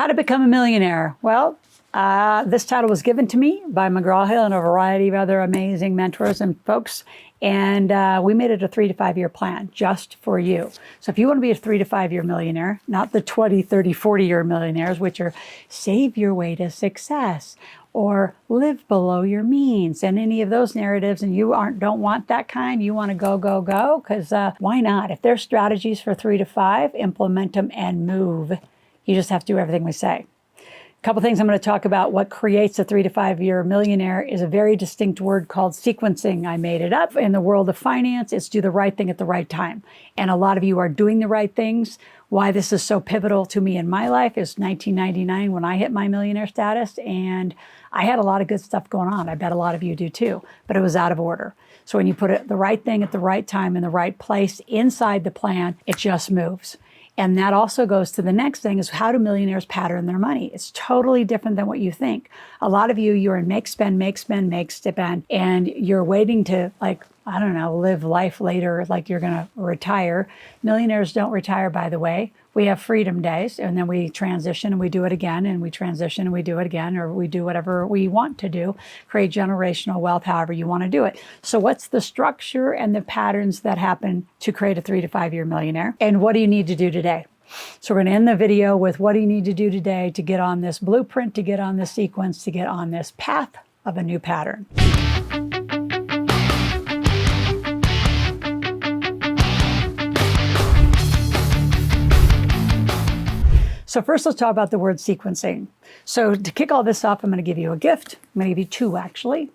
How to Become a Millionaire. Well, this title was given to me by McGraw-Hill and a variety of other amazing mentors and folks. And we made it a 3 to 5 year plan just for you. So if you want to be a 3 to 5 year millionaire, not the 20, 30, 40 year millionaires, which are save your way to success or live below your means and any of those narratives, and you don't want that kind, you want to go, go, go, because why not? If there's strategies for 3 to 5, implement them and move. You just have to do everything we say. A couple things I'm going to talk about. What creates a 3 to 5 year millionaire is a very distinct word called sequencing. I made it up. In the world of finance, it's do the right thing at the right time. And a lot of you are doing the right things. Why this is so pivotal to me in my life is 1999 when I hit my millionaire status, and I had a lot of good stuff going on. I bet a lot of you do too, but it was out of order. So when you put the right thing at the right time in the right place inside the plan, it just moves. And that also goes to the next thing is how do millionaires pattern their money? It's totally different than what you think. A lot of you're in make, spend, and you're waiting to live life later like you're going to retire. Millionaires don't retire, by the way. We have freedom days, and then we transition and we do it again, and we transition and we do it again, or we do whatever we want to do, create generational wealth, however you want to do it. So what's the structure and the patterns that happen to create a 3 to 5 year millionaire? And what do you need to do today? So we're going to end the video with what do you need to do today to get on this blueprint, to get on this sequence, to get on this path of a new pattern. So first, let's talk about the word sequencing. So to kick all this off, I'm going to give you a gift. I'm going to give you two, actually.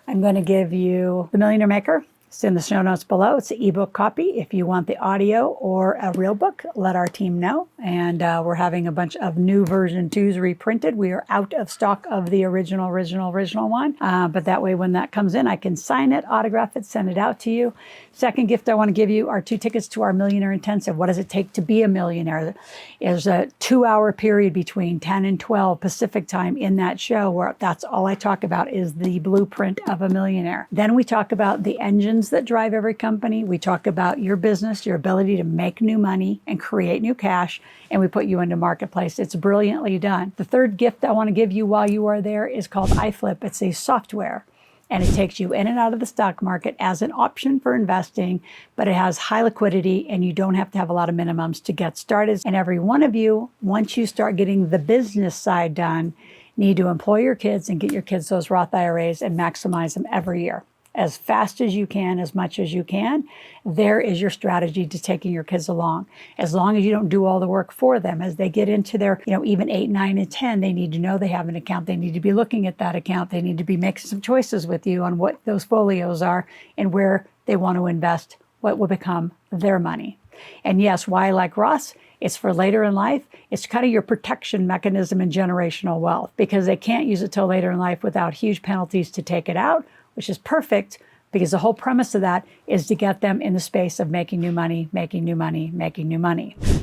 I'm going to give you The Millionaire Maker. It's in the show notes below. It's an ebook copy. If you want the audio or a real book, let our team know. And we're having a bunch of new version 2s reprinted. We are out of stock of the original one. But that way, when that comes in, I can sign it, autograph it, send it out to you. Second gift I want to give you are 2 tickets to our Millionaire Intensive. What does it take to be a millionaire? There's a 2-hour period between 10 and 12 Pacific time in that show where that's all I talk about is the blueprint of a millionaire. Then we talk about the engines that drive every company. We talk about your business, your ability to make new money and create new cash, and we put you into marketplace. It's brilliantly done. The third gift I want to give you while you are there is called iFlip. It's a software, and it takes you in and out of the stock market as an option for investing, but it has high liquidity, and you don't have to have a lot of minimums to get started. And every one of you, once you start getting the business side done, need to employ your kids and get your kids those Roth IRAs and maximize them every year. As fast as you can, as much as you can. There is your strategy to taking your kids along. As long as you don't do all the work for them, as they get into their, even 8, 9, and 10, they need to know they have an account. They need to be looking at that account. They need to be making some choices with you on what those folios are and where they want to invest, what will become their money. And yes, why I like Roths? It's for later in life. It's kind of your protection mechanism in generational wealth because they can't use it till later in life without huge penalties to take it out, which is perfect because the whole premise of that is to get them in the space of making new money.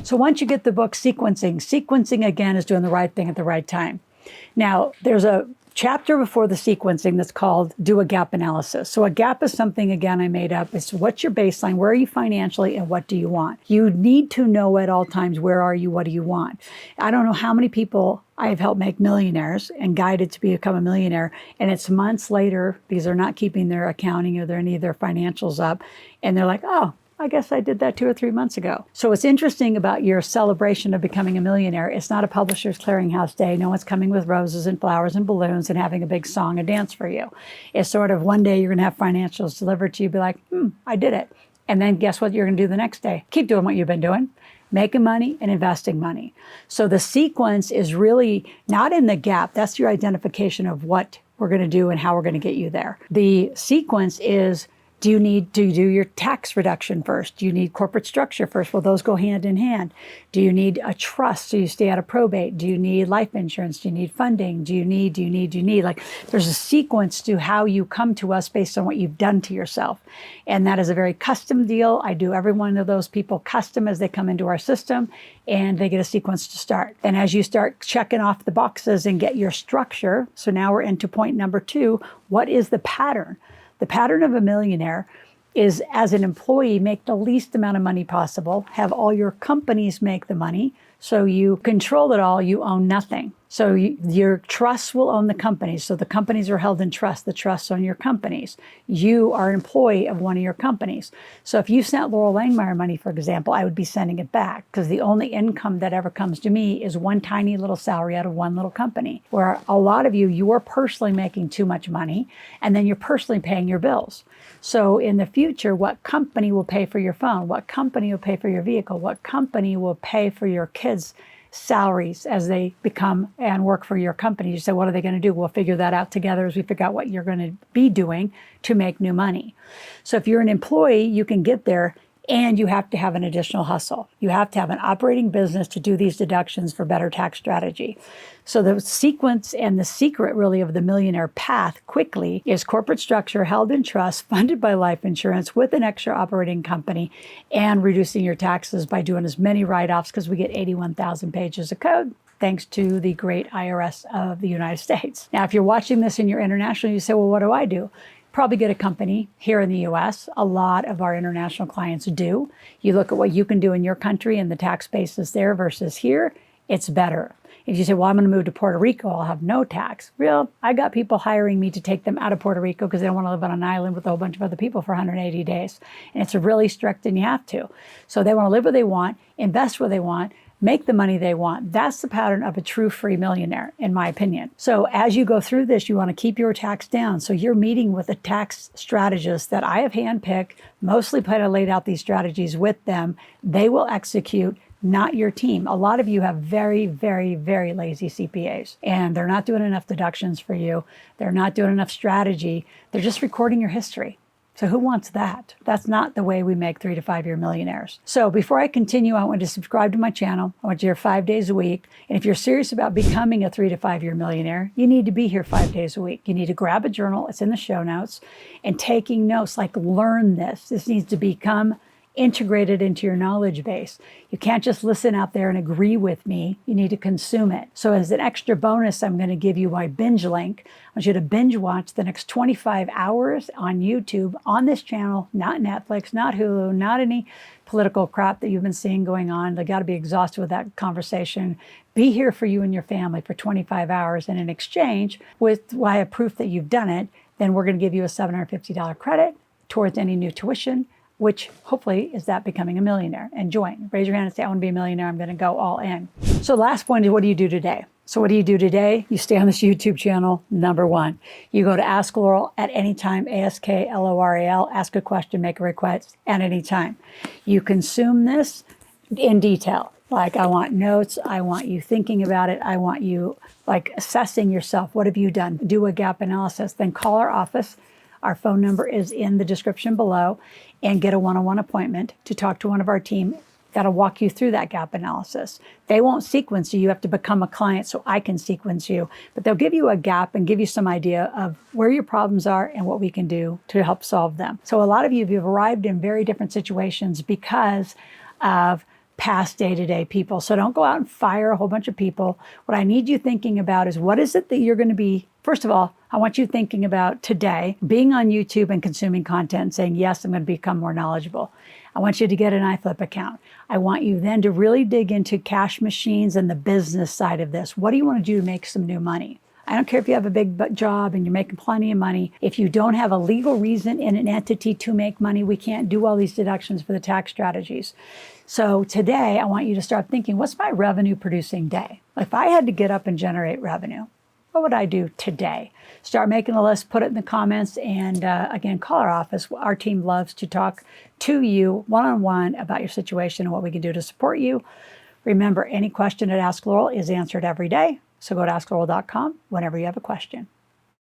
So once you get the book sequencing again is doing the right thing at the right time. Now, there's a chapter before the sequencing that's called do a gap analysis. So a gap is something, again, I made up. It's what's your baseline, where are you financially, and what do you want? You need to know at all times, where are you, what do you want? I don't know how many people I've helped make millionaires and guided to become a millionaire, and it's months later because they're not keeping their accounting or any of their financials up, and they're like, oh, I guess I did that 2 or 3 months ago. So what's interesting about your celebration of becoming a millionaire, it's not a Publishers Clearinghouse Day. No one's coming with roses and flowers and balloons and having a big song and dance for you. It's sort of one day you're going to have financials delivered to you, be like, I did it. And then guess what you're going to do the next day? Keep doing what you've been doing. Making money and investing money. So the sequence is really not in the gap. That's your identification of what we're going to do and how we're going to get you there. The sequence is, do you need to do your tax reduction first? Do you need corporate structure first? Well, those go hand in hand. Do you need a trust so you stay out of probate? Do you need life insurance? Do you need funding? Do you need? Like, there's a sequence to how you come to us based on what you've done to yourself. And that is a very custom deal. I do every one of those people custom as they come into our system, and they get a sequence to start. And as you start checking off the boxes and get your structure, so now we're into point number 2, what is the pattern? The pattern of a millionaire is, as an employee, make the least amount of money possible, have all your companies make the money, So you control it all, you own nothing. So your trusts will own the companies. So the companies are held in trust. The trusts own your companies. You are an employee of one of your companies. So if you sent Loral Langemeier money, for example, I would be sending it back because the only income that ever comes to me is one tiny little salary out of one little company, where a lot of you are personally making too much money and then you're personally paying your bills. So in the future, what company will pay for your phone? What company will pay for your vehicle? What company will pay for your kids' salaries as they become and work for your company? You say, what are they going to do? We'll figure that out together as we figure out what you're going to be doing to make new money. So if you're an employee, you can get there, and you have to have an additional hustle. You have to have an operating business to do these deductions for better tax strategy. So the sequence and the secret really of the millionaire path quickly is corporate structure held in trust, funded by life insurance with an extra operating company, and reducing your taxes by doing as many write-offs, because we get 81,000 pages of code thanks to the great IRS of the United States. Now, if you're watching this and you're international, you say, well, what do I do? Probably get a company here in the US. A lot of our international clients do. You look at what you can do in your country and the tax basis there versus here, it's better. If you say, well, I'm going to move to Puerto Rico, I'll have no tax. I got people hiring me to take them out of Puerto Rico because they don't want to live on an island with a whole bunch of other people for 180 days. And it's really strict and you have to. So they want to live where they want, invest where they want, make the money they want. That's the pattern of a true free millionaire, in my opinion. So as you go through this, you want to keep your tax down. So you're meeting with a tax strategist that I have handpicked, mostly laid out these strategies with them. They will execute, not your team. A lot of you have very, very, very lazy CPAs, and they're not doing enough deductions for you. They're not doing enough strategy. They're just recording your history. So who wants that? That's not the way we make 3 to 5 year millionaires. So before I continue, I want you to subscribe to my channel. I want you here 5 days a week. And if you're serious about becoming a 3 to 5 year millionaire, you need to be here 5 days a week. You need to grab a journal. It's in the show notes. And taking notes, like learn this. This needs to become integrated into your knowledge base. You can't just listen out there and agree with me. You need to consume it. So as an extra bonus, I'm going to give you my binge link. I want you to binge watch the next 25 hours on YouTube on this channel, not Netflix, not Hulu, not any political crap that you've been seeing going on. They got to be exhausted with that conversation. Be here for you and your family for 25 hours. And in exchange, with via proof that you've done it, then we're going to give you a $750 credit towards any new tuition, which hopefully is that becoming a millionaire. And join. Raise your hand and say, I want to be a millionaire. I'm going to go all in. So last point is, what do you do today? So what do you do today? You stay on this YouTube channel, number one. You go to Ask Loral at any time, AskLoral, ask a question, make a request at any time. You consume this in detail. Like, I want notes. I want you thinking about it. I want you like assessing yourself. What have you done? Do a gap analysis. Then call our office. Our phone number is in the description below, and get a one-on-one appointment to talk to one of our team that'll walk you through that gap analysis. They won't sequence you. You have to become a client so I can sequence you, but they'll give you a gap and give you some idea of where your problems are and what we can do to help solve them. So a lot of you have arrived in very different situations because of past day-to-day people. So don't go out and fire a whole bunch of people. What I need you thinking about is, what is it that you're going to be, first of all, I want you thinking about today, being on YouTube and consuming content and saying, yes, I'm going to become more knowledgeable. I want you to get an iFlip account. I want you then to really dig into cash machines and the business side of this. What do you want to do to make some new money? I don't care if you have a big job and you're making plenty of money. If you don't have a legal reason in an entity to make money, we can't do all these deductions for the tax strategies. So today, I want you to start thinking, what's my revenue producing day? If I had to get up and generate revenue, what would I do today? Start making a list, put it in the comments, and again, call our office. Our team loves to talk to you one-on-one about your situation and what we can do to support you. Remember, any question at Ask Loral is answered every day. So go to askloral.com whenever you have a question.